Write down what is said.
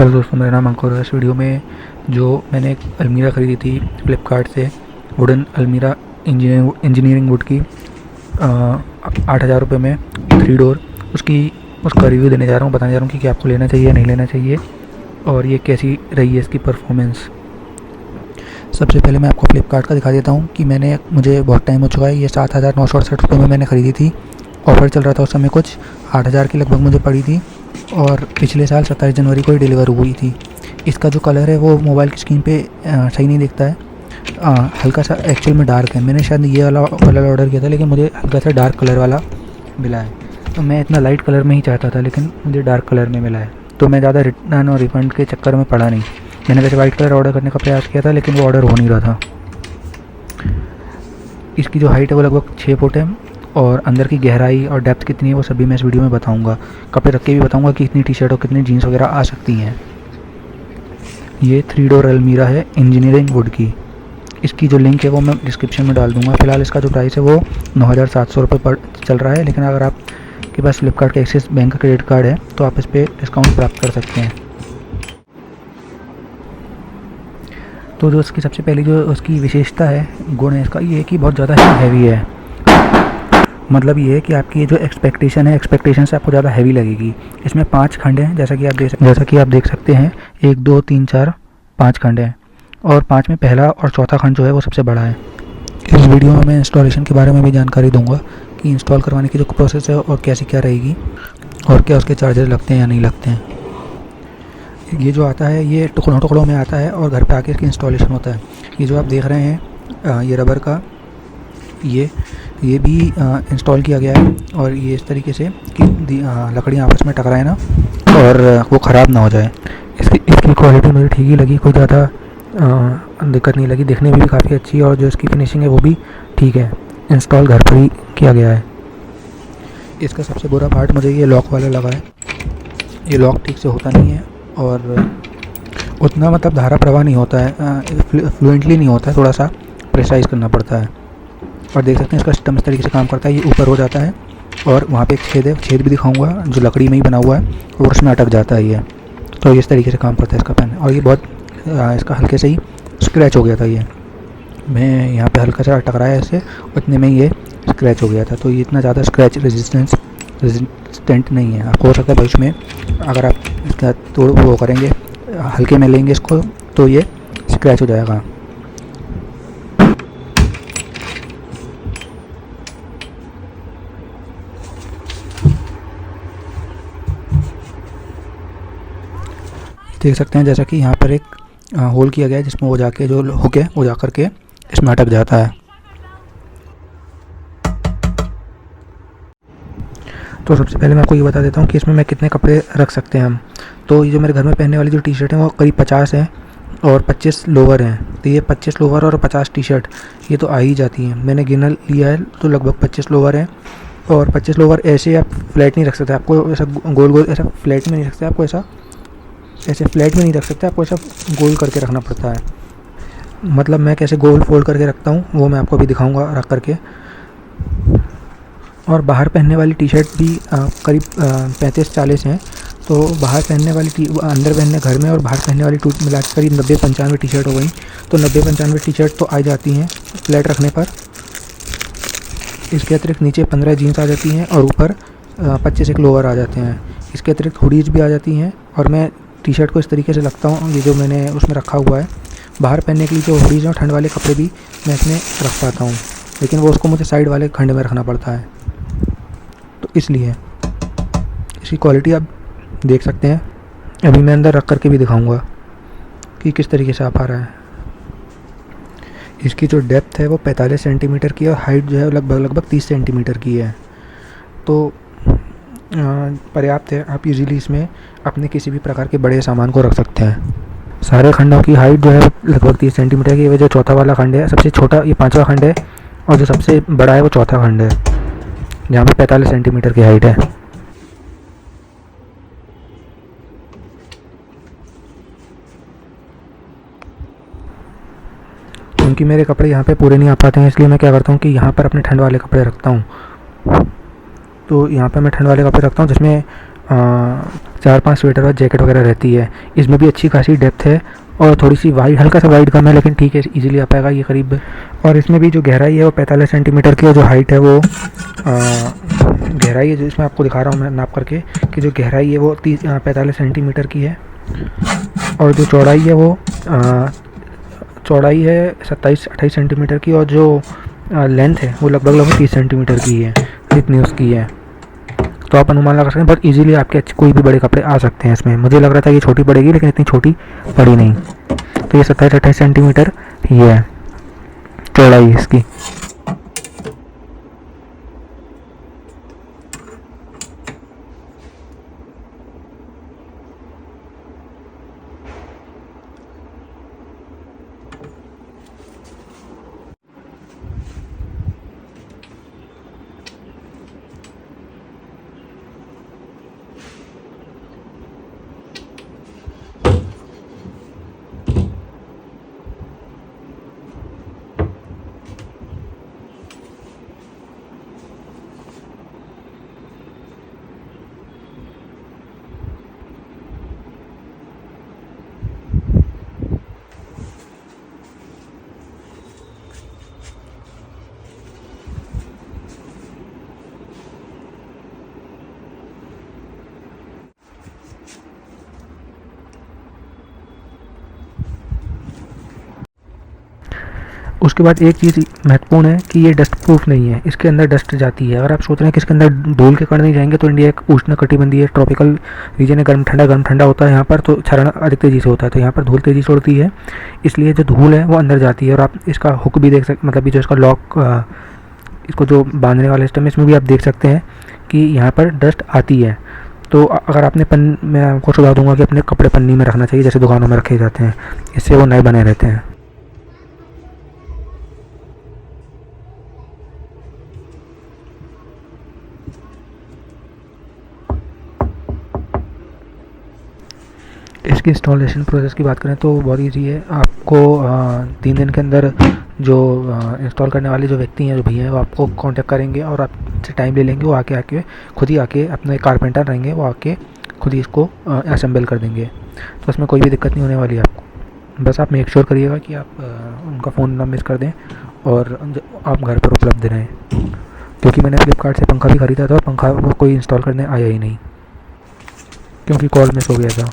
Hello दोस्तों, मेरा नाम अंकुर है। इस वीडियो में जो मैंने एक अलमीरा ख़रीदी थी फ्लिपकार्ट से, वुडन अलमीरा इंजीनियरिंग वुड की 8,000 रुपये में 3 डोर, उसका रिव्यू देने जा रहा हूँ। बताने जा रहा हूँ कि आपको लेना चाहिए या नहीं लेना चाहिए और ये कैसी रही है इसकी परफॉर्मेंस। सबसे पहले मैं आपको फ्लिपकार्ट का दिखा देता हूँ कि मुझे बहुत टाइम हो चुका है। ये 7,968 रुपये में मैंने ख़रीदी थी। ऑफ़र चल रहा था उस समय, कुछ 8,000 की लगभग मुझे पड़ी थी और पिछले साल 27 जनवरी को ही डिलीवर हुई थी। इसका जो कलर है वो मोबाइल की स्क्रीन पे सही नहीं दिखता है, हल्का सा एक्चुअल में डार्क है। मैंने शायद ये वाला कलर ऑर्डर किया था लेकिन मुझे हल्का सा डार्क कलर वाला मिला है। तो मैं इतना लाइट कलर में ही चाहता था लेकिन मुझे डार्क कलर में मिला है, तो मैं ज़्यादा रिटर्न और रिफंड के चक्कर में पड़ा नहीं। मैंने वैसे वाइट कलर ऑर्डर करने का प्रयास किया था लेकिन वो ऑर्डर हो नहीं रहा था। इसकी जो हाइट है वो लगभग 6 फुट है और अंदर की गहराई और डेप्थ कितनी है वो सभी मैं इस वीडियो में बताऊंगा। कपड़े रख के भी बताऊंगा कि कितनी टी शर्ट और कितनी जीन्स वगैरह आ सकती हैं। ये 3 डोर अलमीरा है इंजीनियरिंग वुड की। इसकी जो लिंक है वो मैं डिस्क्रिप्शन में डाल दूंगा। फ़िलहाल इसका जो प्राइस है वो 9,700 रुपये पर चल रहा है, लेकिन अगर आपके पास फ्लिपकार्ट का एक्सिस बैंक का क्रेडिट कार्ड है तो आप इस पर डिस्काउंट प्राप्त कर सकते हैं। तो जो उसकी सबसे पहली जो उसकी विशेषता है, गुण है इसका, ये है कि बहुत ज़्यादा हैवी है। मतलब ये है कि आपकी जो एक्सपेक्टेशन से आपको ज़्यादा हैवी लगेगी। इसमें 5 खंड हैं, जैसा कि आप देख सकते हैं। 1 2 3 4 5 खंड हैं और 5 में पहला और चौथा खंड जो है वो सबसे बड़ा है। इस वीडियो में मैं इंस्टॉलेशन के बारे में भी जानकारी दूंगा कि इंस्टॉल करवाने की जो प्रोसेस है और कैसी क्या रहेगी और क्या उसके चार्जेस लगते हैं या नहीं लगते हैं। ये जो आता है ये टुकड़ों में आता है और घर पे आके इसकी इंस्टॉलेशन होता है। ये जो आप देख रहे हैं ये रबर का, ये भी इंस्टॉल किया गया है और ये इस तरीके से कि लकड़ियाँ आपस में टकराए ना और वो ख़राब ना हो जाए। इसकी क्वालिटी मुझे ठीक ही लगी, कोई ज़्यादा दिक्कत नहीं लगी। देखने में भी काफ़ी अच्छी है और जो इसकी फिनिशिंग है वो भी ठीक है। इंस्टॉल घर पर ही किया गया है। इसका सबसे बुरा पार्ट मुझे ये लॉक वाला लगा है। ये लॉक ठीक से होता नहीं है और उतना मतलब धारा प्रवाह नहीं होता है, फ्लुएंटली नहीं होता है, थोड़ा सा प्रेशराइज़ करना पड़ता है। और देख सकते हैं इसका सिस्टम इस तरीके से काम करता है। ये ऊपर हो जाता है और वहाँ पे एक छेद है, छेद भी दिखाऊंगा जो लकड़ी में ही बना हुआ है और उसमें अटक जाता है ये। तो इस तरीके से काम करता है इसका पेन। और ये बहुत इसका हल्के से ही स्क्रैच हो गया था। ये मैं यहाँ पे हल्का सा टकराया इससे, उतने में ये स्क्रैच हो गया था। तो ये इतना ज़्यादा स्क्रैच रेजिस्टेंट नहीं है। आपको हो सकता है भविष्य में अगर आप इसका वो करेंगे, हल्के में लेंगे इसको, तो ये स्क्रैच हो जाएगा। देख सकते हैं जैसा कि यहाँ पर एक होल किया गया है जिसमें वो जाके जो हुक है वो जा कर के इसमें अटक जाता है। तो सबसे पहले मैं आपको ये बता देता हूँ कि इसमें मैं कितने कपड़े रख सकते हैं हम। तो ये जो मेरे घर में पहनने वाली जो टी शर्ट है वो करीब 50 है और 25 लोवर हैं। तो ये 25 लोवर और 50 टी शर्ट ये तो आ ही जाती हैं। मैंने गिना लिया है तो लगभग 25 लोवर हैं और 25 लोवर ऐसे आप फ्लैट नहीं रख सकते। आपको ऐसा गोल ऐसा फ्लैट में नहीं रख सकते, आपको ऐसे फ्लैट में नहीं रख सकते, आपको ऐसा गोल करके रखना पड़ता है। मतलब मैं कैसे गोल फोल्ड करके रखता हूँ वो मैं आपको अभी दिखाऊंगा रख करके। और बाहर पहनने वाली टी शर्ट भी करीब 35-40 हैं। तो बाहर पहनने वाली अंदर पहनने घर में और बाहर पहनने वाली मिला के करीब 90-95 टी शर्ट हो गई। तो 90-95 टी शर्ट तो आ जाती हैं फ्लैट रखने पर। इसके अतिरिक्त नीचे 15 जीन्स आ जाती हैं और ऊपर 25 एक लोअर आ जाते हैं। इसके अतिरिक्त हुडीज भी आ जाती हैं और मैं टी शर्ट को इस तरीके से रखता हूँ। ये जो मैंने उसमें रखा हुआ है, बाहर पहनने के लिए जो हुडीज हैं ठंड वाले कपड़े भी मैं इसमें रख पाता हूँ, लेकिन वो उसको मुझे साइड वाले खंड में रखना पड़ता है। तो इसलिए इसकी क्वालिटी आप देख सकते हैं। अभी मैं अंदर रख करके भी दिखाऊंगा कि किस तरीके से आ पा रहा है। इसकी जो डेप्थ है वो 45 सेंटीमीटर की है और हाइट जो है लगभग 30 सेंटीमीटर की है। तो पर्याप्त है। आप इजीली इसमें अपने किसी भी प्रकार के बड़े सामान को रख सकते हैं। सारे खंडों की हाइट जो है लगभग 30 सेंटीमीटर की है। जो चौथा वाला खंड है सबसे छोटा, ये 5वां खंड है और जो सबसे बड़ा है वो चौथा खंड है जहाँ पे 45 सेंटीमीटर की हाइट है। क्योंकि मेरे कपड़े यहाँ पे पूरे नहीं आ पाते हैं इसलिए मैं क्या करता हूँ कि यहाँ पर अपने ठंड वाले कपड़े रखता हूँ। तो यहाँ पे मैं ठंड वाले कपड़े रखता हूँ जिसमें 4-5 स्वेटर और जैकेट वगैरह रहती है। इसमें भी अच्छी खासी डेप्थ है और थोड़ी सी वाइड, हल्का सा वाइड कम है, लेकिन ठीक है, इजीली आ पाएगा ये करीब। और इसमें भी जो गहराई है वो 45 सेंटीमीटर की, और जो हाइट है वो गहराई है जो इसमें आपको दिखा रहा हूँ मैं नाप करके, कि जो गहराई है वो 45 सेंटीमीटर की है, और जो चौड़ाई है वो चौड़ाई है 27-28 सेंटीमीटर की, और जो लेंथ है वो लगभग 30 सेंटीमीटर की है, जितनी उसकी है। तो आप अनुमान लगा सकते हैं बहुत इजीली आपके कोई भी बड़े कपड़े आ सकते हैं इसमें। मुझे लग रहा था ये छोटी पड़ेगी, लेकिन इतनी छोटी पड़ी नहीं। तो ये 27-28 सेंटीमीटर ये है चौड़ाई इसकी। उसके बाद एक चीज़ महत्वपूर्ण है कि ये डस्ट प्रूफ नहीं है, इसके अंदर डस्ट जाती है। अगर आप सोच रहे हैं कि इसके अंदर धूल के कण नहीं जाएंगे, तो इंडिया एक उष्ण कटिबंधीय ट्रॉपिकल रीजन है, गर्म ठंडा होता है यहाँ पर, तो क्षरण अधिक तेज़ी से होता है, तो यहाँ पर धूल तेज़ी से उड़ती है, इसलिए जो धूल है वो अंदर जाती है। और आप इसका हुक भी देख सकते, मतलब जो इसका लॉक, इसको जो बांधने वाला सिस्टम है, इसमें भी आप देख सकते हैं कि यहाँ पर डस्ट आती है। तो अगर आपने मैं आपको सुझाव दूंगा कि अपने कपड़े पन्नी में रखना चाहिए, जैसे दुकानों में रखे जाते हैं, इससे वो नए बने रहते हैं। इसकी इंस्टॉलेशन प्रोसेस की बात करें तो बहुत ईजी है। आपको 3 दिन के अंदर जो इंस्टॉल करने वाले जो व्यक्ति हैं, जो भैया हैं, वो आपको कांटेक्ट करेंगे और आपसे टाइम ले लेंगे। वो आके खुद ही आके, अपने कारपेंटर रहेंगे, वो आके खुद ही इसको असेंबल कर देंगे। तो इसमें कोई भी दिक्कत नहीं होने वाली है आपको। बस आप मेक श्योर करिएगा कि आप उनका फ़ोन ना मिस कर दें और आप घर पर उपलब्ध रहें, क्योंकि मैंने फ्लिपकार्ट से पंखा भी ख़रीदा था और पंखा वो कोई इंस्टॉल करने आया ही नहीं, क्योंकि कॉल मिस हो गया था।